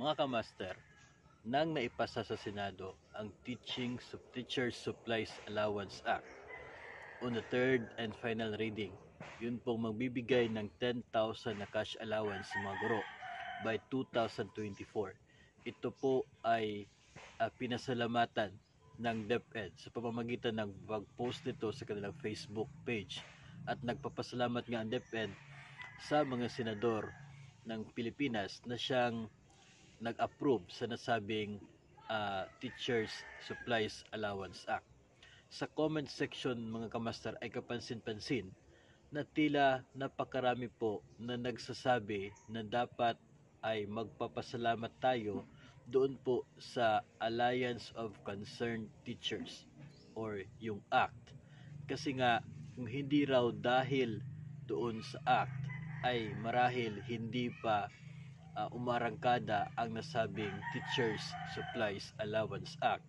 Mga kamaster, nang naipasa sa Senado ang Teachers Supplies Allowance Act on the third and final reading. Yun pong magbibigay ng 10,000 na cash allowance sa mga guro by 2024. Ito po ay pinasalamatan ng DepEd sa pamamagitan ng pag-post nito sa kanilang Facebook page. At nagpapasalamat nga ang DepEd sa mga senador ng Pilipinas na siyang nag-approve sa nasabing Teachers Supplies Allowance Act. Sa comment section mga kamaster ay kapansin-pansin na tila napakarami po na nagsasabi na dapat ay magpapasalamat tayo doon po sa Alliance of Concerned Teachers or yung ACT. Kasi nga kung hindi raw dahil doon sa ACT ay marahil hindi pa umarangkada ang nasabing Teachers Supplies Allowance Act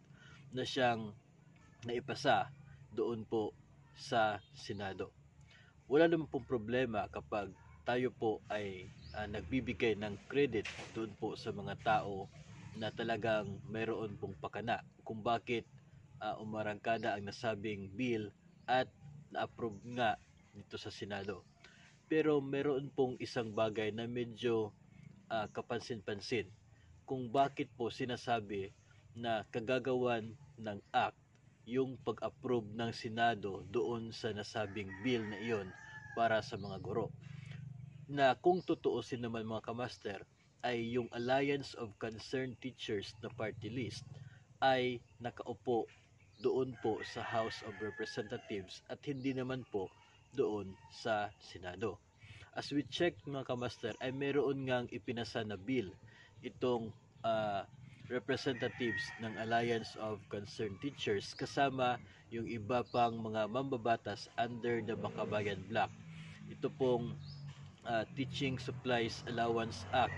na siyang naipasa doon po sa Senado. Wala naman pong problema kapag tayo po ay nagbibigay ng credit doon po sa mga tao na talagang mayroon pong pakana kung bakit umarangkada ang nasabing bill at na-approve nga dito sa Senado. Pero meron pong isang bagay na medyo kapansin-pansin kung bakit po sinasabi na kagagawan ng act yung pag-approve ng Senado doon sa nasabing bill na iyon para sa mga guro. Na kung tutuusin naman mga kamaster ay yung Alliance of Concerned Teachers na party list ay nakaupo doon po sa House of Representatives at hindi naman po doon sa Senado. As we check mga kamaster ay meron ngang ipinasa na bill itong representatives ng Alliance of Concerned Teachers kasama yung iba pang mga mambabatas under the Makabayan Bloc. Ito pong Teaching Supplies Allowance Act,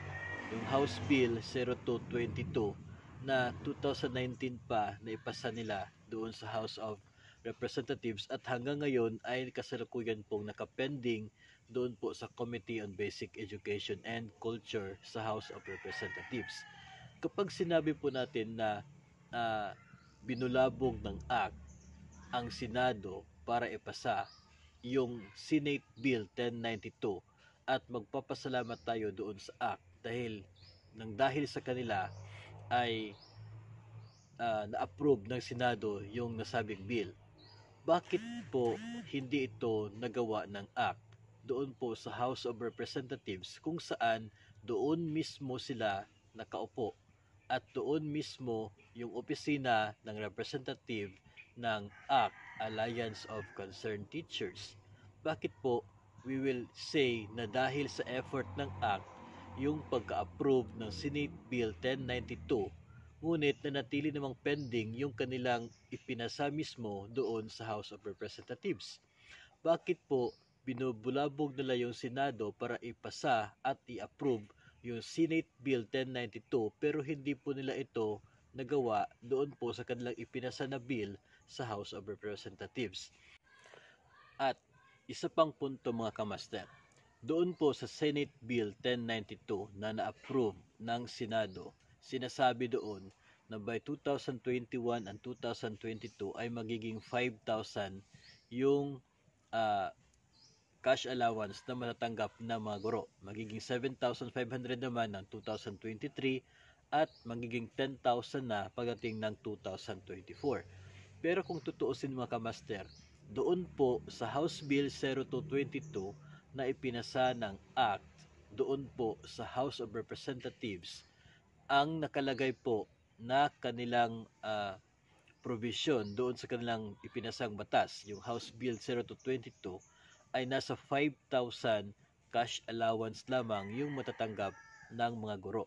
yung House Bill 0222 na 2019 pa na ipasa nila doon sa House of Representatives at hanggang ngayon ay kasalukuyan pong nakapending doon po sa Committee on Basic Education and Culture sa House of Representatives. Kapag sinabi po natin na binulabog ng ACT ang Senado para ipasa yung Senate Bill 1092 at magpapasalamat tayo doon sa ACT dahil sa kanila ay na-approve ng Senado yung nasabing bill. Bakit po hindi ito nagawa ng ACT doon po sa House of Representatives kung saan doon mismo sila nakaupo at doon mismo yung opisina ng representative ng ACT, Alliance of Concerned Teachers? Bakit po we will say na dahil sa effort ng ACT yung pagka-approve ng Senate Bill 1092 ngunit nanatili namang pending yung kanilang ipinasa mismo doon sa House of Representatives? Bakit po binubulabog nila yung Senado para ipasa at i-approve yung Senate Bill 1092 pero hindi po nila ito nagawa doon po sa kanilang ipinasa na bill sa House of Representatives? At isa pang punto mga kamaster, doon po sa Senate Bill 1092 na na-approve ng Senado, sinasabi doon na by 2021 and 2022 ay magiging 5,000 yung cash allowance na matatanggap ng mga guro. Magiging 7,500 naman ng 2023 at magiging 10,000 na pagdating ng 2024. Pero kung tutuusin mga kamaster, doon po sa House Bill 0222 na ipinasa ng ACT, doon po sa House of Representatives, ang nakalagay po na kanilang provision doon sa kanilang ipinasang batas, yung House Bill 0222, ay nasa 5,000 cash allowance lamang yung matatanggap ng mga guro.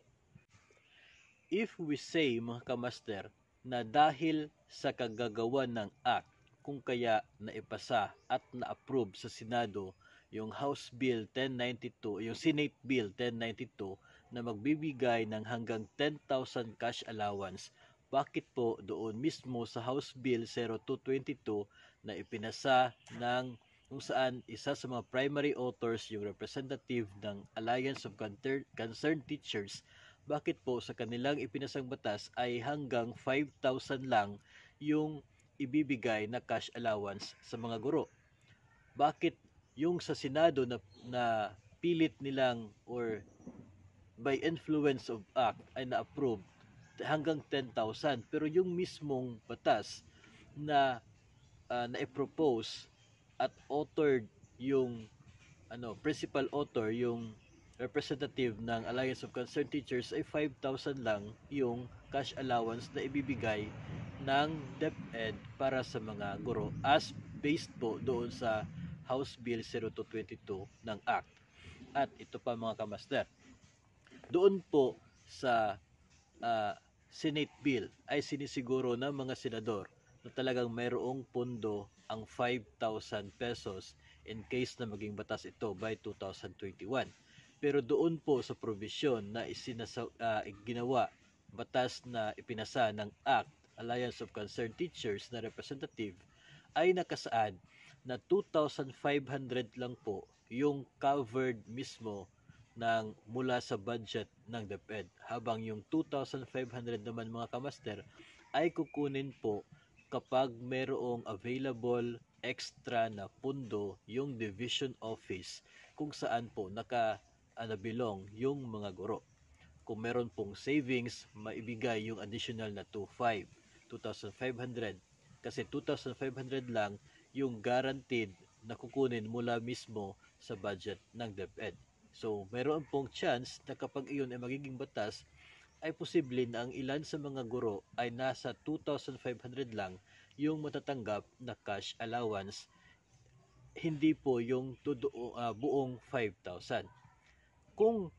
If we say mga kamaster na dahil sa kagagawan ng ACT kung kaya naipasa at na-approve sa Senado yung House Bill 1092, yung Senate Bill 1092 na magbibigay ng hanggang 10,000 cash allowance, bakit po doon mismo sa House Bill 0222 na ipinasa ng kung saan isa sa mga primary authors yung representative ng Alliance of Concerned Teachers, bakit po sa kanilang ipinasang batas ay hanggang 5,000 lang yung ibibigay na cash allowance sa mga guro? Bakit yung sa Senado na pilit nilang or by influence of act ay na-approve hanggang 10,000 pero yung mismong batas na na-propose at authored yung principal author, yung representative ng Alliance of Concerned Teachers ay 5,000 lang yung cash allowance na ibibigay ng DepEd para sa mga guro as based po doon sa House Bill 0222 ng ACT. At ito pa mga kamaster, doon po sa ah, Senate bill ay sinisiguro ng mga senador na talagang mayroong pondo ang 5,000 pesos in case na maging batas ito by 2021. Pero doon po sa provision na ginawa batas na ipinasa ng ACT, Alliance of Concerned Teachers na representative, ay nakasaad na 2,500 lang po yung covered mismo ng mula sa budget ng DepEd, habang yung 2,500 naman mga kamaster ay kukunin po kapag merong available extra na pundo yung division office kung saan po nakabilong yung mga guro. Kung meron pong savings, maibigay yung additional na 2,500 kasi 2,500 lang yung guaranteed na kukunin mula mismo sa budget ng DepEd. So, meron pong chance na kapag iyon ay magiging batas, ay posible na ang ilan sa mga guro ay nasa 2,500 lang yung matatanggap na cash allowance, hindi po yung buong 5,000. Kung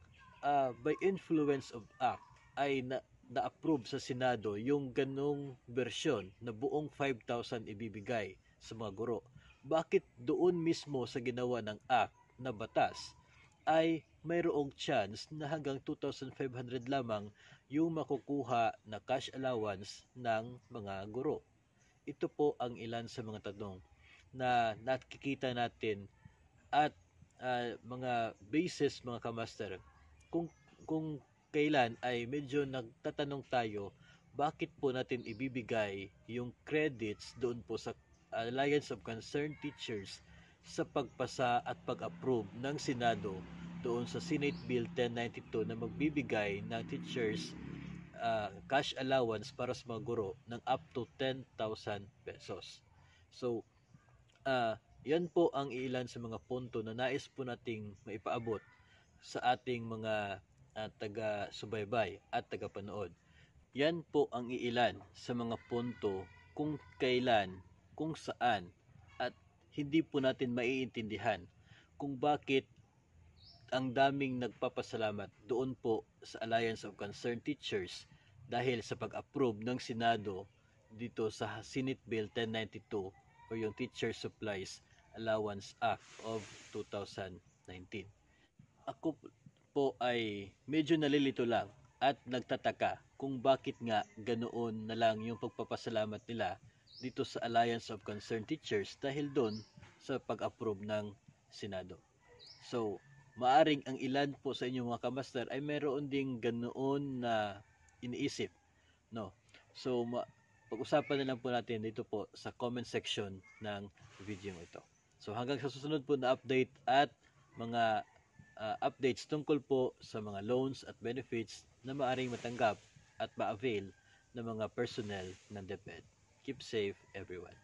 by influence of act ay na-approve sa Senado yung ganong bersyon na buong 5,000 ibibigay sa mga guro, bakit doon mismo sa ginawa ng act na batas ay mayroong chance na hanggang 2,500 lamang yung makukuha na cash allowance ng mga guro? Ito po ang ilan sa mga tanong na nakikita natin at mga basis mga kamaster kung kailan ay medyo nagtatanong tayo bakit po natin ibibigay yung credits doon po sa Alliance of Concerned Teachers sa pagpasa at pag-approve ng Senado doon sa Senate Bill 1092 na magbibigay ng teachers cash allowance para sa mga guro ng up to 10,000 pesos. So, yan po ang ilan sa mga punto na nais po nating maipaabot sa ating mga taga-subaybay at taga-panood. Yan po ang iilan sa mga punto kung kailan, kung saan, at hindi po natin maiintindihan kung bakit ang daming nagpapasalamat doon po sa Alliance of Concerned Teachers dahil sa pag-approve ng Senado dito sa Senate Bill 1092 o yung Teacher Supplies Allowance Act of 2019. Ako po ay medyo nalilito lang at nagtataka kung bakit nga ganoon na lang yung pagpapasalamat nila dito sa Alliance of Concerned Teachers dahil doon sa pag-approve ng Senado. So, maaring ang ilan po sa inyong mga kamaster ay meron ding ganoon na iniisip, no? So, pag-usapan na lang po natin dito po sa comment section ng video ito. So, hanggang sa susunod po na update at mga updates tungkol po sa mga loans at benefits na maaring matanggap at ma-avail ng mga personnel ng DepEd. Keep safe, everyone.